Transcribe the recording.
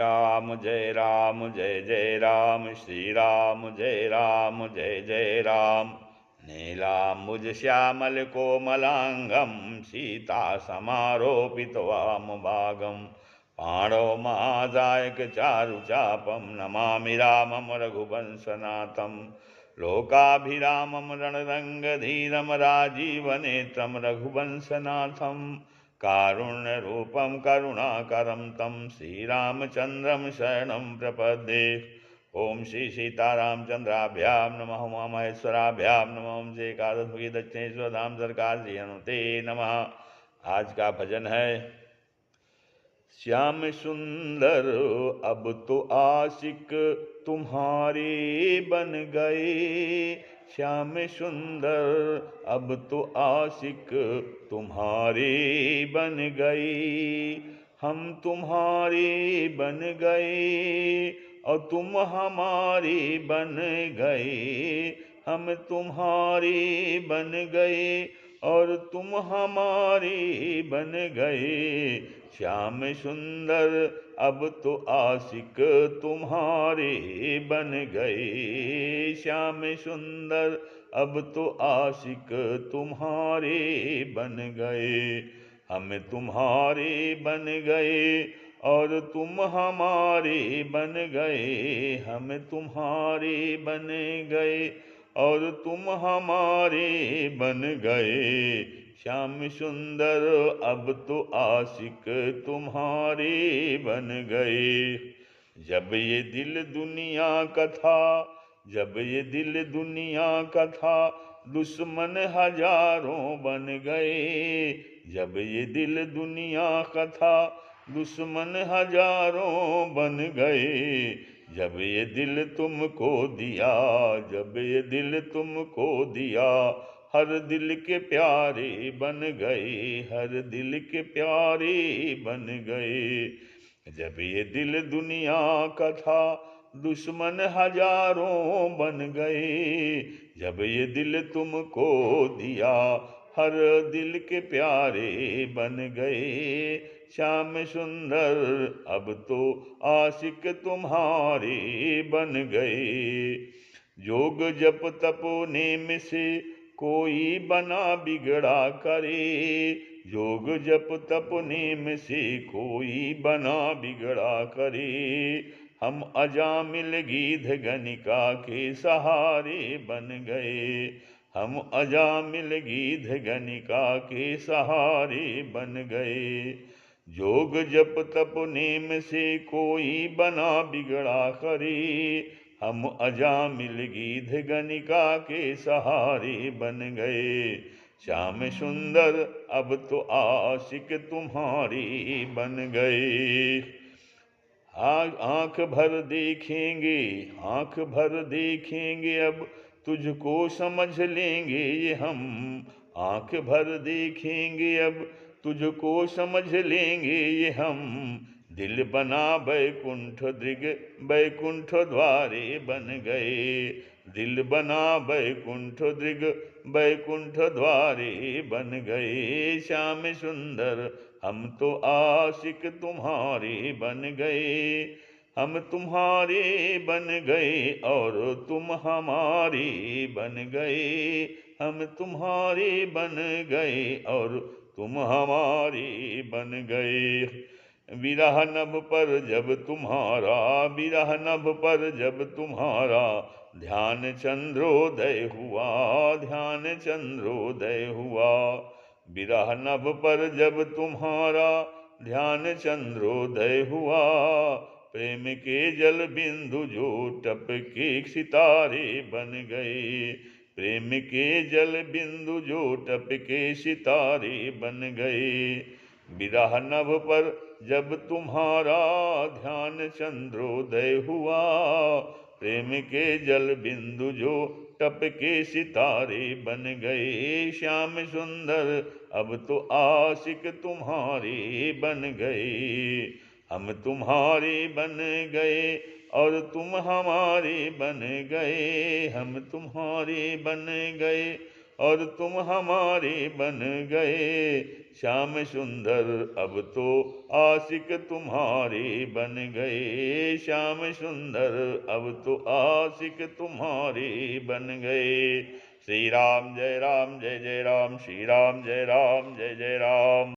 जय राम जय जय राम, श्री राम जय जय राम। नीलाम्बुज श्यामल कोमलांगं, सीता समारोपित वामभागं, पाणौ महादायक चारुचापं, नमामि रामं रघुवंशनाथं। लोकाभिरामं रणरङ्गधीरं, राजीवनेत्रं रघुवंशनाथं। कारुण्यरूपं करुणाकरं तं श्रीरामचन्द्रं शरणं प्रपद्ये। ओम श्री सीतारामचंद्राभ्याम नमः, उमामहेश्वराभ्याम नमः, ओम श्री एकादशमुखी दक्षिणेश्वर धाम सरकार श्री हनुमते नमः। आज का भजन है। श्याम सुंदर अब तो आशिक तुम्हारे बन गए, श्याम सुंदर अब तो आशिक तुम्हारे बन गए। हम तुम्हारे बन गए और तुम हमारे बन गए, हम तुम्हारे बन गए और तुम हमारे बन गए। श्याम सुंदर अब तो आशिक तुम्हारे बन गए, श्याम सुंदर अब तो आशिक तुम्हारे बन गए। हम तुम्हारे बन गए और तुम हमारे बन गए, हम तुम्हारे बन गए और तुम हमारे बन गए। श्याम सुंदर अब तो आशिक तुम्हारे बन गए। जब ये दिल दुनिया का था, जब ये दिल दुनिया का था, दुश्मन हजारों बन गए। जब ये दिल दुनिया का था, दुश्मन हजारों बन गए। जब ये दिल तुमको दिया, जब ये दिल तुमको दिया, हर दिल के प्यारे बन गए, हर दिल के प्यारे बन गए। जब ये दिल दुनिया का था, दुश्मन हजारों बन गए। जब ये दिल तुमको दिया, हर दिल के प्यारे बन गए। श्याम सुंदर अब तो आशिक तुम्हारे बन गए। जोग जप तप नेम से कोई बना बिगड़ा करे, जोग जप तप नेम से कोई बना बिगड़ा करे। हम अजामिल गीध गणिका के सहारे बन गए, हम अजामिल गीध गणिका के सहारे बन गए। जोग जप तप नेम से कोई बना बिगड़ा करे, हम अजामिल गीध गणिका के सहारे बन गए। श्याम सुंदर अब तो आशिक तुम्हारी बन गए। आंख भर देखेंगे, आंख भर देखेंगे, अब तुझको समझ लेंगे ये हम। आंख भर देखेंगे, अब तुझको समझ लेंगे ये हम। दिल बना बैकुंठ दृग, बैकुंठ द्वारे बन गए। दिल बना बैकुंठ दृग, बैकुंठ द्वारे बन गए। श्याम सुंदर हम तो आशिक तुम्हारे बन गए, हम तुम्हारे बन गए और तुम हमारे बन गए। हम तुम्हारे बन गए और तुम हमारे बन गए। विरह नभ पर जब तुम्हारा, विरह नभ पर जब तुम्हारा, ध्यान चंद्रोदय हुआ, ध्यान चंद्रोदय हुआ। विरह नभ पर जब तुम्हारा, ध्यान चंद्रोदय हुआ। प्रेम के जल बिंदु जो टपके सितारे बन गए, प्रेम के जल बिंदु जो टपके सितारे बन गए। विरह नभ पर जब तुम्हारा, ध्यान चंद्रोदय हुआ। प्रेम के जल बिंदु जो टपके सितारे बन गए। श्याम सुंदर अब तो आशिक तुम्हारे बन गए, हम तुम्हारे बन गए और तुम हमारे बन गए। हम तुम्हारे बन गए और तुम हमारे बन गए। श्याम सुंदर अब तो आशिक तुम्हारे बन गए, श्याम सुंदर अब तो आशिक तुम्हारे बन गए। श्री राम जय राम जय जय राम, श्री राम जय राम जय जय राम।